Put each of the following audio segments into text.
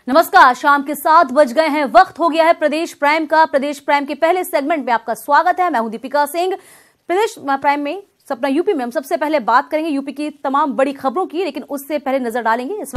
नमस्कार, शाम के 7 बज गए हैं। वक्त हो गया है प्रदेश प्राइम का। प्रदेश प्राइम के पहले सेगमेंट में आपका स्वागत है। मैं हूं दीपिका सिंह। प्रदेश प्राइम में सपना यूपी में हम सबसे पहले बात करेंगे यूपी की तमाम बड़ी खबरों की, लेकिन उससे पहले नजर डालेंगे इस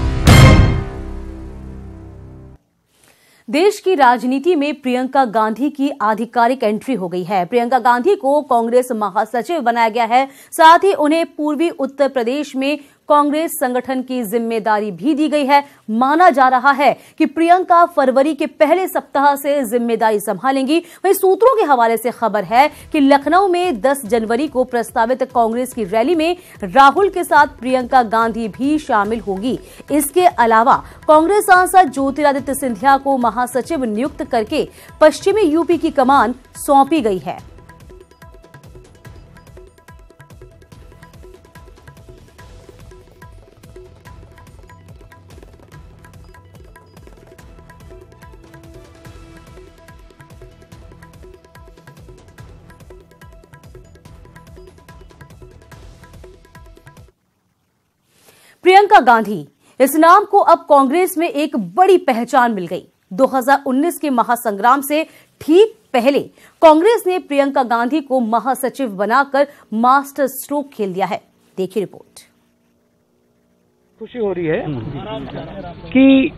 देश की राजनीति में प्रियंका गांधी की आधिकारिक एंट्री हो गई है। प्रियंका गांधी को कांग्रेस महासचिव बनाया गया है। साथ ही उन्हें पूर्वी उत्तर प्रदेश में कांग्रेस संगठन की जिम्मेदारी भी दी गई है। माना जा रहा है कि प्रियंका फरवरी के पहले सप्ताह से जिम्मेदारी संभालेंगी। वहीं सूत्रों के हवाले से खबर है कि लखनऊ में 10 जनवरी को प्रस्तावित कांग्रेस की रैली में राहुल के साथ प्रियंका गांधी भी शामिल होगी। इसके अलावा कांग्रेस सांसद ज्योतिरादित्य सिंधिया को महासचिव नियुक्त करके पश्चिमी यूपी की कमान सौंपी गई है। प्रियंका गांधी, इस नाम को अब कांग्रेस में एक बड़ी पहचान मिल गई। 2019 के महासंग्राम से ठीक पहले कांग्रेस ने प्रियंका गांधी को महासचिव बनाकर मास्टर स्ट्रोक खेल दिया है। देखिए रिपोर्ट। खुशी हो रही है कि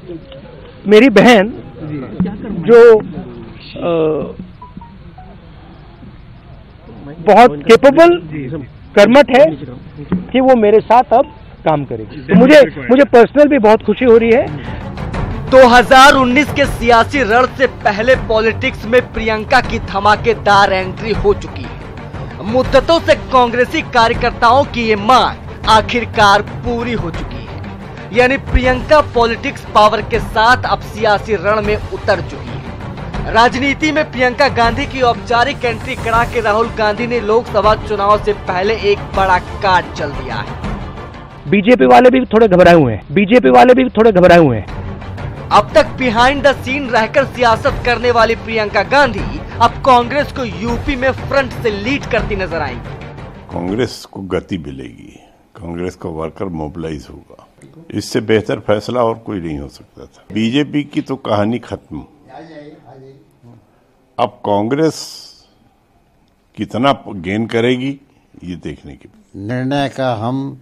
मेरी बहन जो बहुत केपेबल कर्मठ है कि वो मेरे साथ अब काम करेगी, तो मुझे पर्सनल भी बहुत खुशी हो रही है। 2019 के सियासी रण से पहले पॉलिटिक्स में प्रियंका की धमाकेदार एंट्री हो चुकी है। मुद्दतों से कांग्रेसी कार्यकर्ताओं की ये मांग आखिरकार पूरी हो चुकी है। यानी प्रियंका पॉलिटिक्स पावर के साथ अब सियासी रण में उतर चुकी है। राजनीति में प्रियंका गांधी की औपचारिक एंट्री करा के राहुल गांधी ने लोकसभा चुनाव से पहले एक बड़ा कार्ड चल दिया है। बीजेपी वाले भी थोड़े घबराए हुए हैं। अब तक बिहाइंड द सीन रहकर सियासत करने वाली प्रियंका गांधी अब कांग्रेस को यूपी में फ्रंट से लीड करती नजर आएंगी। कांग्रेस को गति मिलेगी, कांग्रेस का वर्कर मोबिलाइज होगा। इससे बेहतर फैसला और कोई नहीं हो सकता था। बीजेपी की तो कहानी खत्म। अब कांग्रेस कितना गेन करेगी ये देखने की निर्णय का हम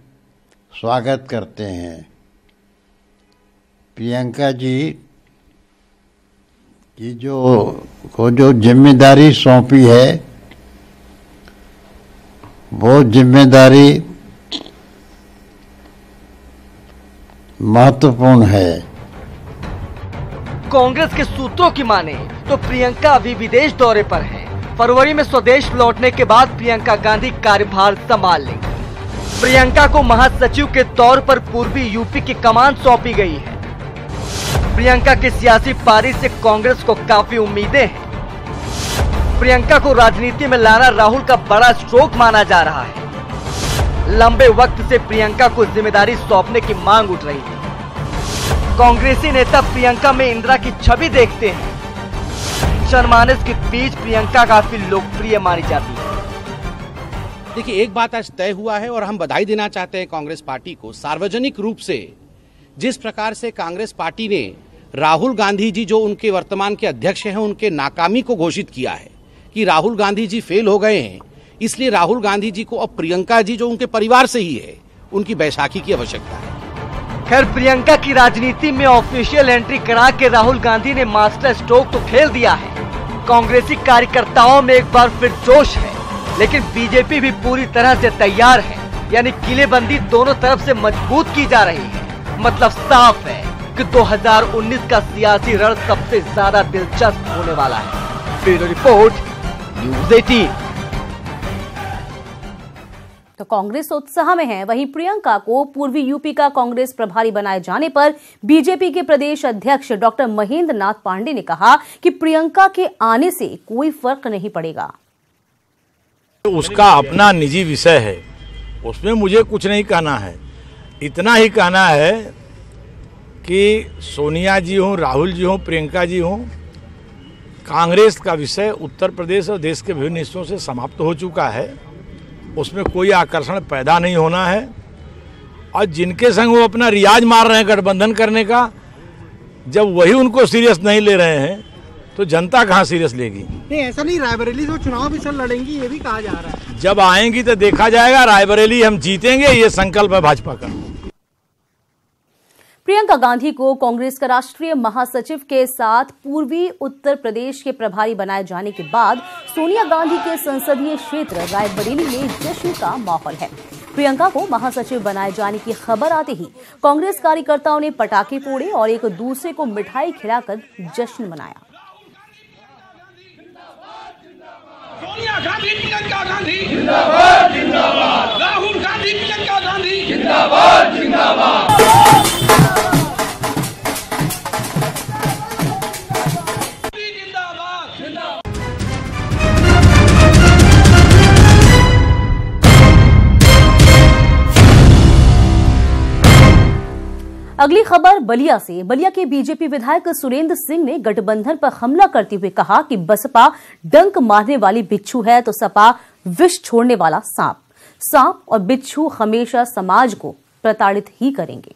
स्वागत करते हैं। प्रियंका जी की जो जिम्मेदारी सौंपी है वो जिम्मेदारी महत्वपूर्ण है। कांग्रेस के सूत्रों की माने तो प्रियंका अभी विदेश दौरे पर है। फरवरी में स्वदेश लौटने के बाद प्रियंका गांधी कार्यभार संभाल लेंगी। प्रियंका को महासचिव के तौर पर पूर्वी यूपी की कमान सौंपी गई है। प्रियंका के सियासी पारी से कांग्रेस को काफी उम्मीदें हैं। प्रियंका को राजनीति में लाना राहुल का बड़ा स्ट्रोक माना जा रहा है। लंबे वक्त से प्रियंका को जिम्मेदारी सौंपने की मांग उठ रही है। कांग्रेसी नेता प्रियंका में इंदिरा की छवि देखते हैं। जनमानस के बीच प्रियंका काफी लोकप्रिय मानी जाती है। देखिए, एक बात आज तय हुआ है और हम बधाई देना चाहते हैं कांग्रेस पार्टी को। सार्वजनिक रूप से जिस प्रकार से कांग्रेस पार्टी ने राहुल गांधी जी जो उनके वर्तमान के अध्यक्ष हैं उनके नाकामी को घोषित किया है कि राहुल गांधी जी फेल हो गए हैं, इसलिए राहुल गांधी जी को अब प्रियंका जी जो उनके परिवार से ही है उनकी बैसाखी की आवश्यकता है। खैर, प्रियंका की राजनीति में ऑफिशियल एंट्री करा के राहुल गांधी ने मास्टर स्ट्रोक तो खेल दिया है। कांग्रेसी कार्यकर्ताओं में एक बार फिर जोश है, लेकिन बीजेपी भी पूरी तरह से तैयार है। यानी किलेबंदी दोनों तरफ से मजबूत की जा रही है। मतलब साफ है कि 2019 का सियासी रण सबसे ज्यादा दिलचस्प होने वाला है। Bureau report, news 18। तो कांग्रेस उत्साह में है। वहीं प्रियंका को पूर्वी यूपी का कांग्रेस प्रभारी बनाए जाने पर बीजेपी के प्रदेश अध्यक्ष डॉक्टर महेंद्र नाथ पांडे ने कहा कि प्रियंका के आने से कोई फर्क नहीं पड़ेगा। उसका अपना निजी विषय है, उसमें मुझे कुछ नहीं कहना है। इतना ही कहना है कि सोनिया जी हों, राहुल जी हों, प्रियंका जी हों, कांग्रेस का विषय उत्तर प्रदेश और देश के विभिन्न हिस्सों से समाप्त हो चुका है। उसमें कोई आकर्षण पैदा नहीं होना है। और जिनके संग वो अपना रियाज मार रहे हैं गठबंधन करने का, जब वही उनको सीरियस नहीं ले रहे हैं तो जनता कहाँ सीरियस लेगी? नहीं, ऐसा नहीं, रायबरेली से चुनाव भी सर लड़ेंगी, ये भी कहा जा रहा है। जब आएंगी तो देखा जाएगा, रायबरेली हम जीतेंगे, ये संकल्प है भाजपा का। प्रियंका गांधी को कांग्रेस का राष्ट्रीय महासचिव के साथ पूर्वी उत्तर प्रदेश के प्रभारी बनाए जाने के बाद सोनिया गांधी के संसदीय क्षेत्र रायबरेली में जश्न का माहौल है। प्रियंका को महासचिव बनाए जाने की खबर आते ही कांग्रेस कार्यकर्ताओं ने पटाखे फोड़े और एक दूसरे को मिठाई खिलाकर जश्न मनाया। सोनिया गांधी, प्रियंका गांधी जिंदाबाद जिंदाबाद, राहुल गांधी, प्रियंका गांधी जिंदाबाद जिंदाबाद। अगली खबर बलिया से। बलिया के बीजेपी विधायक सुरेंद्र सिंह ने गठबंधन पर हमला करते हुए कहा कि बसपा डंक मारने वाली बिच्छू है तो सपा विष छोड़ने वाला सांप। सांप और बिच्छू हमेशा समाज को प्रताड़ित ही करेंगे।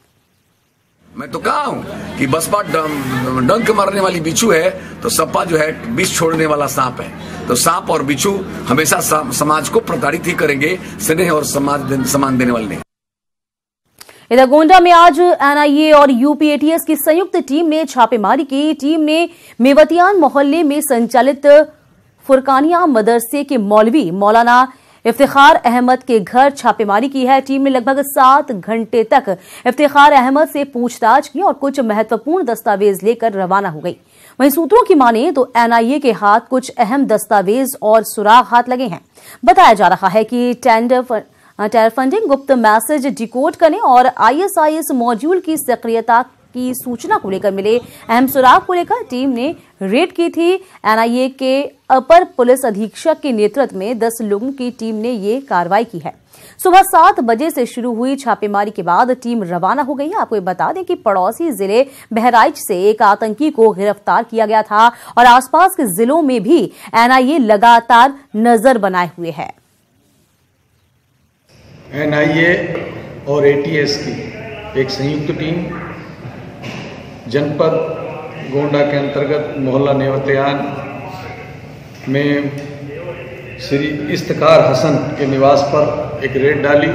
मैं तो कहा हूं कि बसपा डंक मारने वाली बिच्छू है तो सपा जो है विष छोड़ने वाला सांप है। तो सांप और बिच्छू हमेशा समाज को प्रताड़ित ही करेंगे, स्नेह और सम्मान देने वाले नहीं। इधर गोंडा में आज एनआईए और यूपीएटीएस की संयुक्त टीम ने छापेमारी की। टीम ने मेवतियान मोहल्ले में संचालित फुरकानिया मदरसे के मौलवी मौलाना इफ्तिखार अहमद के घर छापेमारी की है। टीम ने लगभग 7 घंटे तक इफ्तिखार अहमद से पूछताछ की और कुछ महत्वपूर्ण दस्तावेज लेकर रवाना हो गई। वहीं सूत्रों की माने तो एनआईए के हाथ कुछ अहम दस्तावेज और सुराग हाथ लगे हैं। बताया जा रहा है कि टेरर फंडिंग, गुप्त मैसेज डिकोड करने और आईएसआईएस मॉड्यूल की सक्रियता की सूचना को लेकर मिले अहम सुराग को लेकर टीम ने रेड की थी। एनआईए के अपर पुलिस अधीक्षक के नेतृत्व में 10 लोगों की टीम ने ये कार्रवाई की है। सुबह 7 बजे से शुरू हुई छापेमारी के बाद टीम रवाना हो गई है। आपको बता दें कि पड़ोसी जिले बहराइच से एक आतंकी को गिरफ्तार किया गया था और आसपास के जिलों में भी एनआईए लगातार नजर बनाए हुए है। एनआईए और एटीएस की एक संयुक्त टीम जनपद गोंडा के अंतर्गत मोहल्ला नेवतियान में श्री इफ्तिखार हसन के निवास पर एक रेड डाली।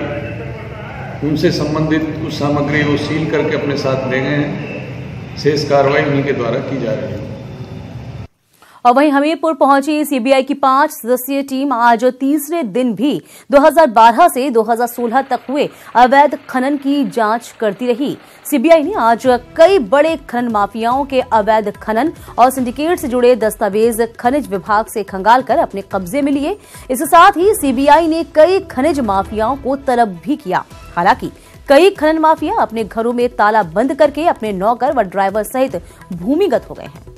उनसे संबंधित कुछ सामग्री वो सील करके अपने साथ ले गए हैं। शेष कार्रवाई उन्हीं के द्वारा की जा रही है। और वहीं हमीरपुर पहुंची सीबीआई की 5 सदस्यीय टीम आज तीसरे दिन भी 2012 से 2016 तक हुए अवैध खनन की जांच करती रही। सीबीआई ने आज कई बड़े खनन माफियाओं के अवैध खनन और सिंडिकेट से जुड़े दस्तावेज खनिज विभाग से खंगाल कर अपने कब्जे में लिए। इसके साथ ही सीबीआई ने कई खनिज माफियाओं को तलब भी किया। हालांकि कई खनन माफिया अपने घरों में ताला बंद करके अपने नौकर व ड्राइवर सहित भूमिगत हो गए हैं।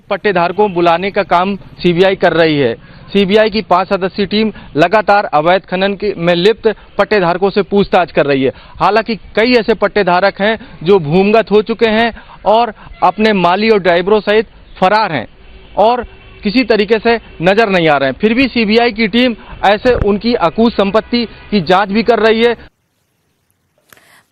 पट्टेधारकों को बुलाने का काम सीबीआई कर रही है। सीबीआई की 5 सदस्यीय टीम लगातार अवैध खनन में लिप्त पट्टेधारकों से पूछताछ कर रही है। हालांकि कई ऐसे पट्टेधारक हैं जो भूमिगत हो चुके हैं और अपने माली और ड्राइवरों सहित फरार हैं और किसी तरीके से नजर नहीं आ रहे हैं। फिर भी सीबीआई की टीम ऐसे उनकी अकूत संपत्ति की जांच भी कर रही है।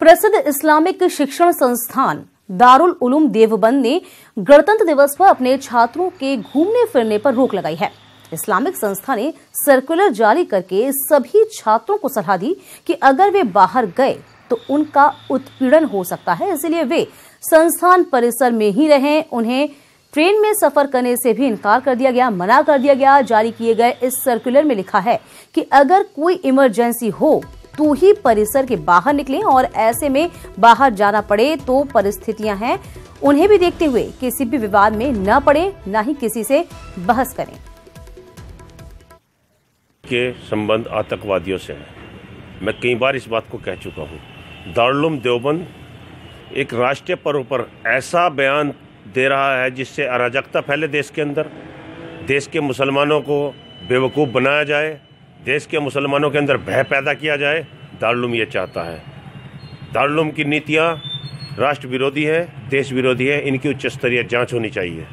प्रसिद्ध इस्लामिक शिक्षण संस्थान दारुल उलूम देवबंद ने गणतंत्र दिवस पर अपने छात्रों के घूमने फिरने पर रोक लगाई है। इस्लामिक संस्था ने सर्कुलर जारी करके सभी छात्रों को सलाह दी कि अगर वे बाहर गए तो उनका उत्पीड़न हो सकता है, इसलिए वे संस्थान परिसर में ही रहें। उन्हें ट्रेन में सफर करने से भी इनकार कर दिया गया, मना कर दिया गया। जारी किए गए इस सर्कुलर में लिखा है कि अगर कोई इमरजेंसी हो तो ही परिसर के बाहर निकलें और ऐसे में बाहर जाना पड़े तो परिस्थितियां हैं उन्हें भी देखते हुए किसी भी विवाद में न पड़े, न ही किसी से बहस करें। के संबंध आतंकवादियों से है। मैं कई बार इस बात को कह चुका हूँ। दारुल उलूम देवबंद एक राष्ट्रीय पर्व पर ऐसा बयान दे रहा है जिससे अराजकता फैले देश के अंदर, देश के मुसलमानों को बेवकूफ़ बनाया जाए, देश के मुसलमानों के अंदर भय पैदा किया जाए। दारुल उलूम ये चाहता है। दारुल उलूम की नीतियाँ राष्ट्र विरोधी है, देश विरोधी है। इनकी उच्च स्तरीय जांच होनी चाहिए।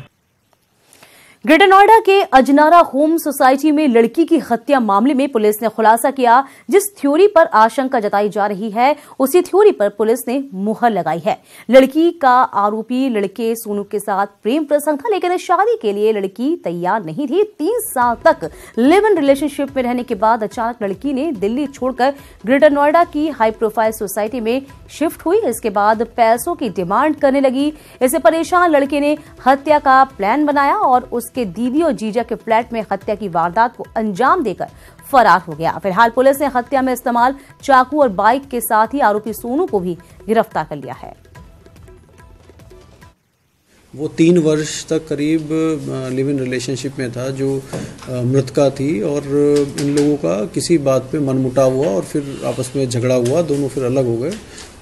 ग्रेटर नोएडा के अजनारा होम सोसाइटी में लड़की की हत्या मामले में पुलिस ने खुलासा किया। जिस थ्योरी पर आशंका जताई जा रही है उसी थ्योरी पर पुलिस ने मुहर लगाई है। लड़की का आरोपी लड़के सोनू के साथ प्रेम प्रसंग था, लेकिन शादी के लिए लड़की तैयार नहीं थी। 3 साल तक लिव इन रिलेशनशिप में रहने के बाद अचानक लड़की ने दिल्ली छोड़कर ग्रेटर नोएडा की हाई प्रोफाइल सोसाइटी में शिफ्ट हुई। इसके बाद पैसों की डिमांड करने लगी। इससे परेशान लड़के ने हत्या का प्लान बनाया और उसके दीदी और जीजा के फ्लैट में हत्या की वारदात को अंजाम देकर फरार हो गया। फिलहाल पुलिस ने हत्या में इस्तेमाल चाकू और बाइक के साथ ही आरोपी सोनू को भी गिरफ्तार कर लिया है। वो 3 वर्ष तक करीब लिव इन रिलेशनशिप में था जो मृतका थी, और इन लोगों का किसी बात पे मनमुटाव हुआ और फिर आपस में झगड़ा हुआ, दोनों फिर अलग हो गए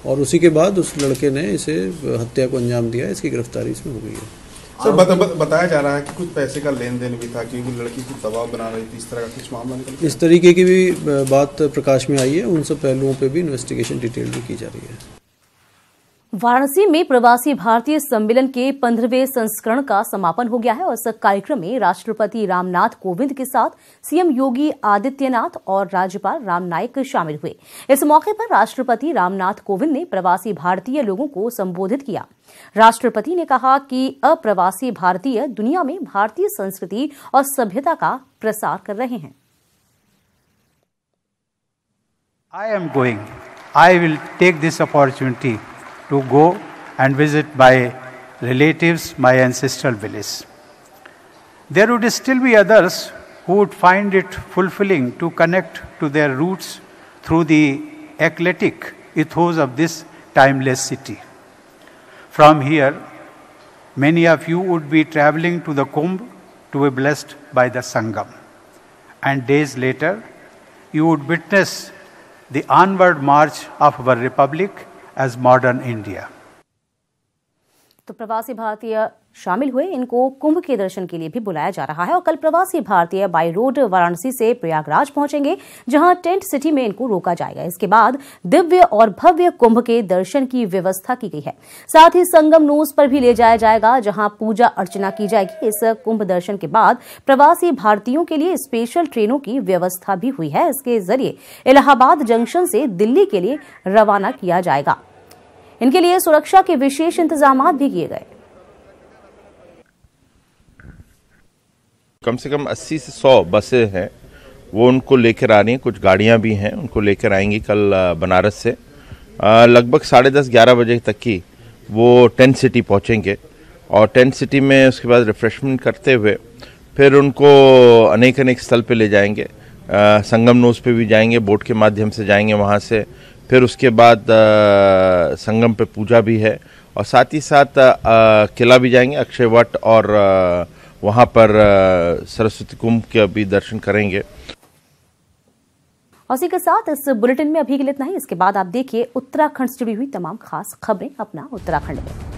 और उसी के बाद उस लड़के ने इसे हत्या को अंजाम दिया। इसकी गिरफ्तारी इसमें हो गई है। सर बताया जा रहा है कि कुछ पैसे का लेन देन भी था क्योंकि लड़की को दबाव बना रही थी, इस तरह का कुछ मामला निकल इस तरीके की भी बात प्रकाश में आई है। उन सब पहलुओं पे भी इन्वेस्टिगेशन डिटेल भी की जा रही है। वाराणसी में प्रवासी भारतीय सम्मेलन के 15वें संस्करण का समापन हो गया है और इस कार्यक्रम में राष्ट्रपति रामनाथ कोविंद के साथ सीएम योगी आदित्यनाथ और राज्यपाल राम नाईक शामिल हुए। इस मौके पर राष्ट्रपति रामनाथ कोविंद ने प्रवासी भारतीय लोगों को संबोधित किया। राष्ट्रपति ने कहा कि अप्रवासी भारतीय दुनिया में भारतीय संस्कृति और सभ्यता का प्रसार कर रहे हैं। I will take this opportunity to go and visit my relatives, my ancestral village. There would still be others who would find it fulfilling to connect to their roots through the eclectic ethos of this timeless city. From here, many of you would be traveling to the Kumbh to be blessed by the Sangam. And days later, you would witness the onward march of our republic as modern India. तो प्रवासी भारतीय शामिल हुए। इनको कुंभ के दर्शन के लिए भी बुलाया जा रहा है और कल प्रवासी भारतीय बाई रोड वाराणसी से प्रयागराज पहुंचेंगे, जहां टेंट सिटी में इनको रोका जाएगा। इसके बाद दिव्य और भव्य कुंभ के दर्शन की व्यवस्था की गई है। साथ ही संगम नोस पर भी ले जाया जाएगा, जहां पूजा अर्चना की जाएगी। इस कुंभ दर्शन के बाद प्रवासी भारतीयों के लिए स्पेशल ट्रेनों की व्यवस्था भी हुई है। इसके जरिए इलाहाबाद जंक्शन से दिल्ली के लिए रवाना किया जाएगा। इनके लिए सुरक्षा के विशेष इंतजाम भी किए गए। कम से कम 80 से 100 बसें हैं, वो उनको लेकर आ रही हैं। कुछ गाड़ियां भी हैं, उनको लेकर आएंगी कल बनारस से। लगभग 10:30-11 बजे तक की वो टेंट सिटी पहुंचेंगे और टेंट सिटी में उसके बाद रिफ्रेशमेंट करते हुए फिर उनको अनेक स्थल पे ले जाएंगे। संगम नोस पे भी जाएंगे, बोट के माध्यम से जाएंगे वहाँ से। फिर उसके बाद संगम पे पूजा भी है और साथ ही साथ किला भी जाएंगे, अक्षय वट, और वहाँ पर सरस्वती कुंभ के भी दर्शन करेंगे। और इसी के साथ इस बुलेटिन में अभी के लिए इतना ही। इसके बाद आप देखिए उत्तराखंड से जुड़ी हुई तमाम खास खबरें अपना उत्तराखंड में।